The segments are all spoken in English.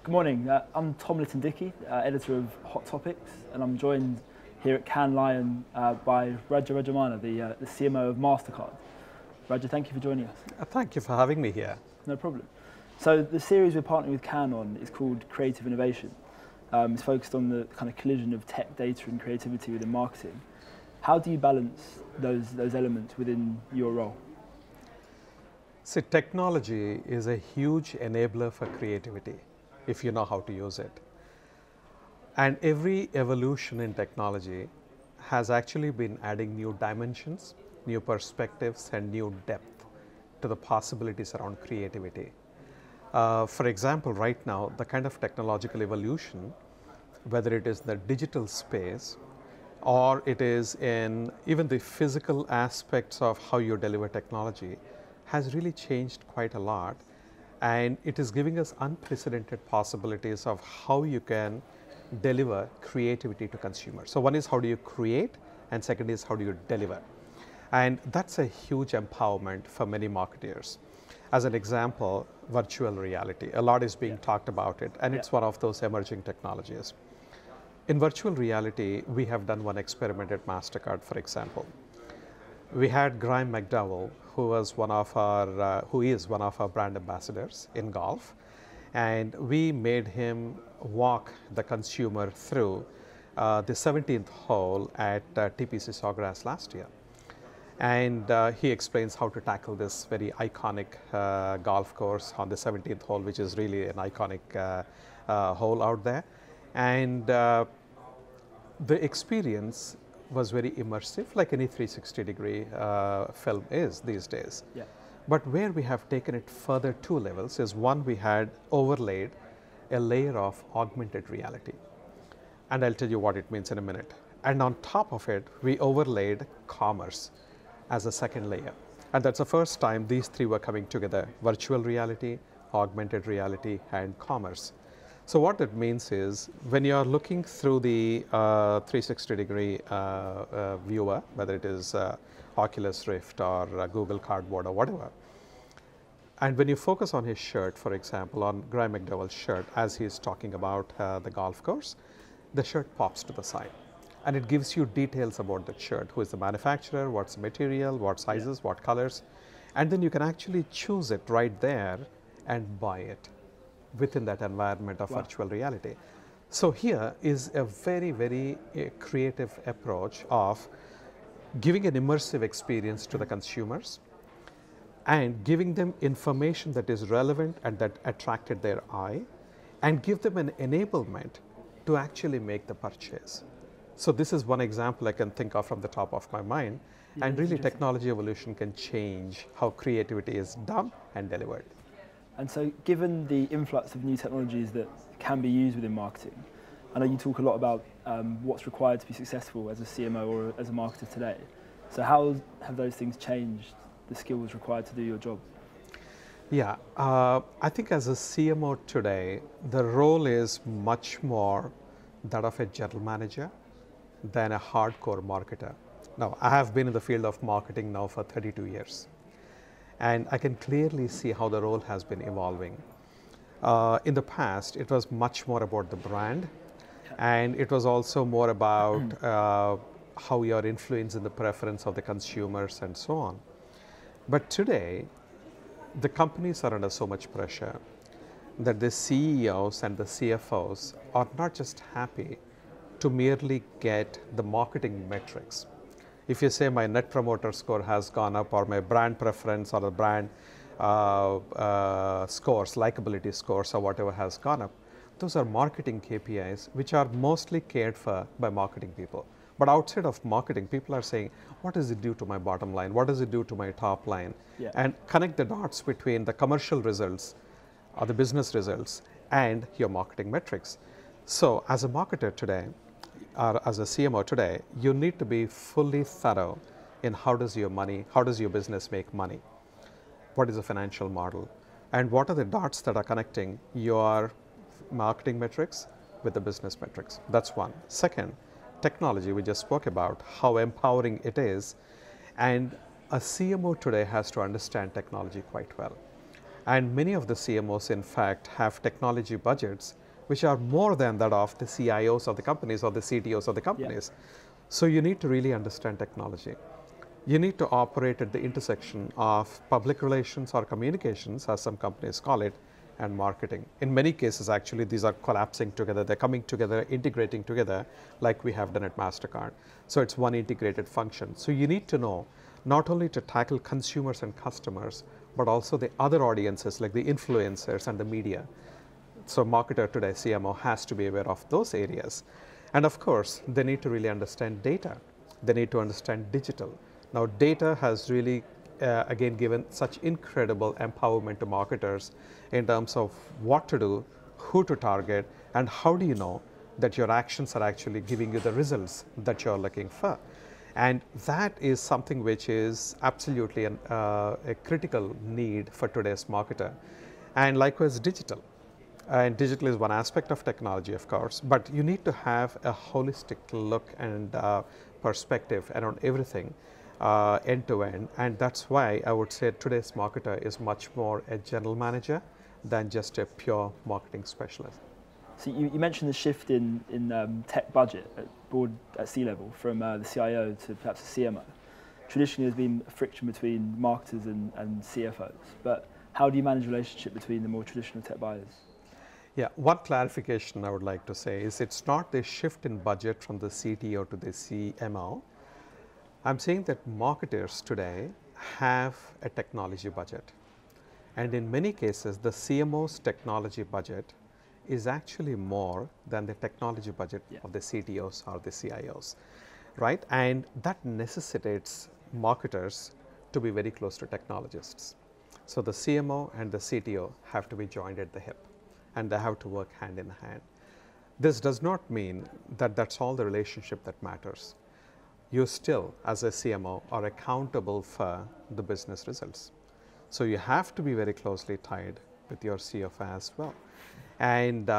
Good morning. I'm Tom Litton-Dickey, editor of Hot Topics, and I'm joined here at Cannes Lion by Rajamannar, the CMO of Mastercard. Raja, thank you for joining us. Thank you for having me here. No problem. So the series we're partnering with Cannes on is called Creative Innovation. It's focused on the kind of collision of tech, data and creativity within marketing. How do you balance those elements within your role? See, technology is a huge enabler for creativity if you know how to use it. And every evolution in technology has actually been adding new dimensions, new perspectives, and new depth to the possibilities around creativity. For example, right now, the kind of technological evolution, whether it is the digital space or it is in even the physical aspects of how you deliver technology, has really changed quite a lot. And it is giving us unprecedented possibilities of how you can deliver creativity to consumers. So one is how do you create, and second is how do you deliver. And that's a huge empowerment for many marketers. As an example, virtual reality. A lot is being talked about it, and it's one of those emerging technologies. In virtual reality, we have done one experiment at Mastercard, for example. We had Graham McDowell, who is one of our brand ambassadors in golf, and we made him walk the consumer through the 17th hole at TPC Sawgrass last year. And he explains how to tackle this very iconic golf course on the 17th hole, which is really an iconic hole out there. And the experience was very immersive, like any 360-degree film is these days. Yeah. But where we have taken it further 2 levels is, one, we had overlaid a layer of augmented reality. And I'll tell you what it means in a minute. And on top of it, we overlaid commerce as a second layer. And that's the first time these 3 were coming together: virtual reality, augmented reality, and commerce. So what that means is, when you're looking through the 360-degree viewer, whether it is Oculus Rift or Google Cardboard or whatever, and when you focus on his shirt, for example, on Graham McDowell's shirt, as he's talking about the golf course, the shirt pops to the side. And it gives you details about that shirt: who is the manufacturer, what's the material, what sizes, what colors. And then you can actually choose it right there and buy it within that environment of virtual reality. So here is a very, very creative approach of giving an immersive experience to the consumers and giving them information that is relevant and that attracted their eye, and give them an enablement to actually make the purchase. So this is one example I can think of from the top of my mind. Yeah, and really, technology evolution can change how creativity is done and delivered. And so, given the influx of new technologies that can be used within marketing, I know you talk a lot about what's required to be successful as a CMO or as a marketer today. So how have those things changed the skills required to do your job? Yeah, I think as a CMO today, the role is much more that of a general manager than a hardcore marketer. Now, I have been in the field of marketing now for 32 years. And I can clearly see how the role has been evolving. In the past, it was much more about the brand, and it was also more about how you are influencing the preference of the consumers and so on. But today, the companies are under so much pressure that the CEOs and the CFOs are not just happy to merely get the marketing metrics. If you say my net promoter score has gone up, or my brand preference or the brand scores, likability scores or whatever has gone up, those are marketing KPIs which are mostly cared for by marketing people. But outside of marketing, people are saying, what does it do to my bottom line? What does it do to my top line? Yeah. And connect the dots between the commercial results or the business results and your marketing metrics. So as a marketer today, or as a CMO today, you need to be fully thorough in how does your business make money? What is the financial model? And what are the dots that are connecting your marketing metrics with the business metrics? That's one. Second, technology, we just spoke about how empowering it is. And a CMO today has to understand technology quite well. And many of the CMOs, in fact, have technology budgets which are more than that of the CIOs of the companies or the CTOs of the companies. Yeah. So you need to really understand technology. You need to operate at the intersection of public relations or communications, as some companies call it, and marketing. In many cases, actually, these are collapsing together. They're coming together, integrating together, like we have done at Mastercard. So it's one integrated function. So you need to know not only to tackle consumers and customers, but also the other audiences like the influencers and the media. So marketer today, CMO, has to be aware of those areas. And of course, they need to really understand data. They need to understand digital. Now, data has really, again, given such incredible empowerment to marketers in terms of what to do, who to target, and how do you know that your actions are actually giving you the results that you're looking for. And that is something which is absolutely a critical need for today's marketer. And likewise, digital. And digital is one aspect of technology, of course, but you need to have a holistic look and perspective around everything end to end. And that's why I would say today's marketer is much more a general manager than just a pure marketing specialist. So you mentioned the shift in tech budget at C-level from the CIO to perhaps the CMO. Traditionally, there's been a friction between marketers and CFOs, but how do you manage the relationship between the more traditional tech buyers? Yeah, one clarification I would like to say is it's not the shift in budget from the CTO to the CMO. I'm saying that marketers today have a technology budget. And in many cases, the CMO's technology budget is actually more than the technology budget of the CTOs or the CIOs, right? And that necessitates marketers to be very close to technologists. So the CMO and the CTO have to be joined at the hip, and they have to work hand in hand. This does not mean that that's all the relationship that matters. You still, as a CMO, are accountable for the business results. So you have to be very closely tied with your CFO as well. And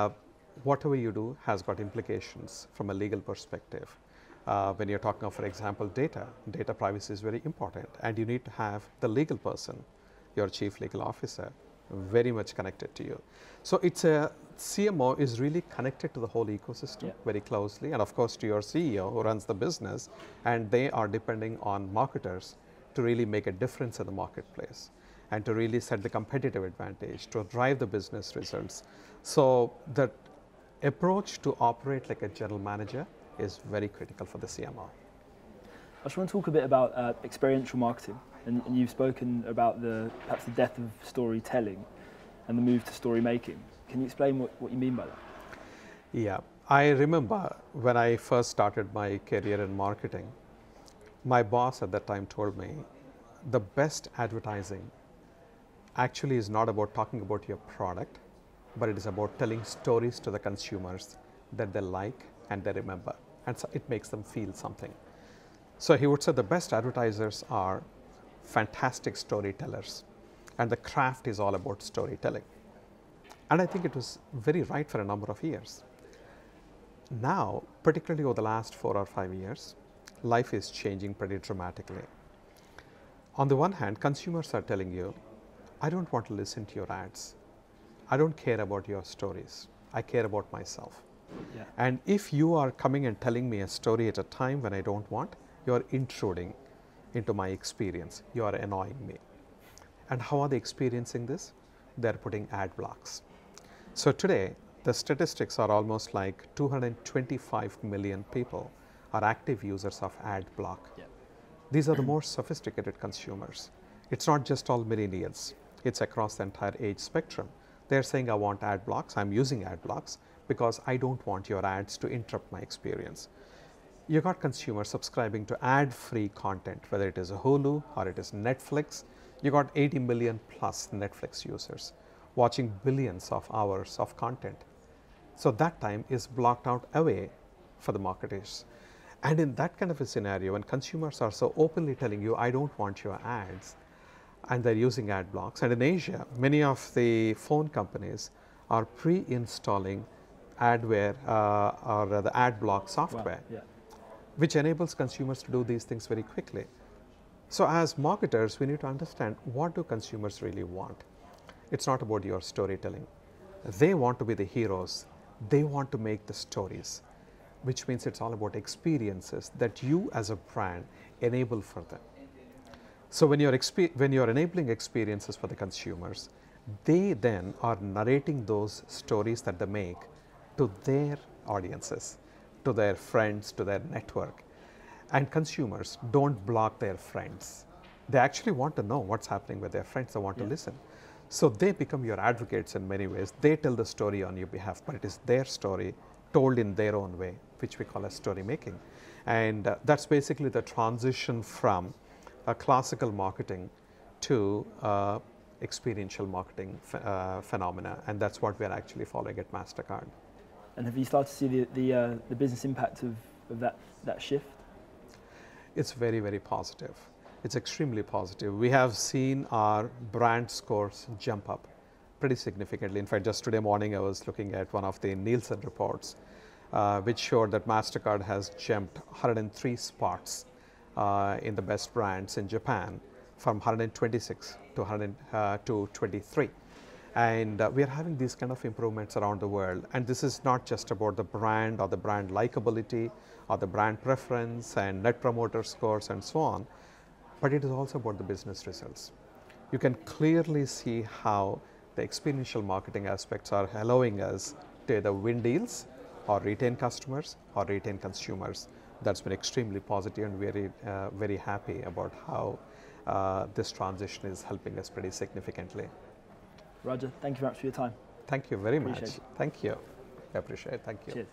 whatever you do has got implications from a legal perspective. When you're talking of, for example, data privacy is very important, and you need to have the legal person, your chief legal officer, very much connected to you. So it's a CMO is really connected to the whole ecosystem very closely, and of course to your CEO who runs the business, and they are depending on marketers to really make a difference in the marketplace and to really set the competitive advantage, to drive the business results. So the approach to operate like a general manager is very critical for the CMO. I just want to talk a bit about experiential marketing, and you've spoken about perhaps the death of storytelling and the move to story making. Can you explain what you mean by that? Yeah, I remember when I first started my career in marketing, my boss at that time told me the best advertising actually is not about talking about your product, but it is about telling stories to the consumers that they like and they remember, and so it makes them feel something. So he would say the best advertisers are fantastic storytellers, and the craft is all about storytelling. And I think it was very right for a number of years. Now, particularly over the last 4 or 5 years, life is changing pretty dramatically. On the one hand, consumers are telling you, I don't want to listen to your ads. I don't care about your stories. I care about myself. Yeah. And if you are coming and telling me a story at a time when I don't want, you're intruding into my experience. You are annoying me. And how are they experiencing this? They're putting ad blocks. So today, the statistics are almost like 225 million people are active users of ad block. Yeah. These are the more sophisticated consumers. It's not just all millennials. It's across the entire age spectrum. They're saying, I want ad blocks. I'm using ad blocks because I don't want your ads to interrupt my experience. You got consumers subscribing to ad-free content, whether it is a Hulu or it is Netflix. You got 80 million plus Netflix users watching billions of hours of content. So that time is blocked out away for the marketers. And in that kind of a scenario, when consumers are so openly telling you, I don't want your ads, and they're using ad blocks. And in Asia, many of the phone companies are pre-installing adware or the ad block software, which enables consumers to do these things very quickly. So as marketers, we need to understand, what do consumers really want? It's not about your storytelling. They want to be the heroes. They want to make the stories, which means it's all about experiences that you as a brand enable for them. So when you're enabling experiences for the consumers, they then are narrating those stories that they make to their audiences, to their friends, to their network. And consumers don't block their friends. They actually want to know what's happening with their friends. They want to listen. So they become your advocates in many ways. They tell the story on your behalf, but it is their story told in their own way, which we call as story making. And that's basically the transition from classical marketing to experiential marketing phenomena. And that's what we're actually following at Mastercard. And have you started to see the business impact of that shift? It's very, very positive. It's extremely positive. We have seen our brand scores jump up pretty significantly. In fact, just today morning, I was looking at one of the Nielsen reports, which showed that Mastercard has jumped 103 spots in the best brands in Japan, from 126 to 23. And we are having these kind of improvements around the world. And this is not just about the brand or the brand likability or the brand preference and net promoter scores and so on, but it is also about the business results. You can clearly see how the experiential marketing aspects are allowing us to either win deals or retain customers or retain consumers. That's been extremely positive, and very, very happy about how this transition is helping us pretty significantly. Raja, thank you very much for your time. Thank you very much. Appreciate it. Thank you. I appreciate it. Thank you. Cheers.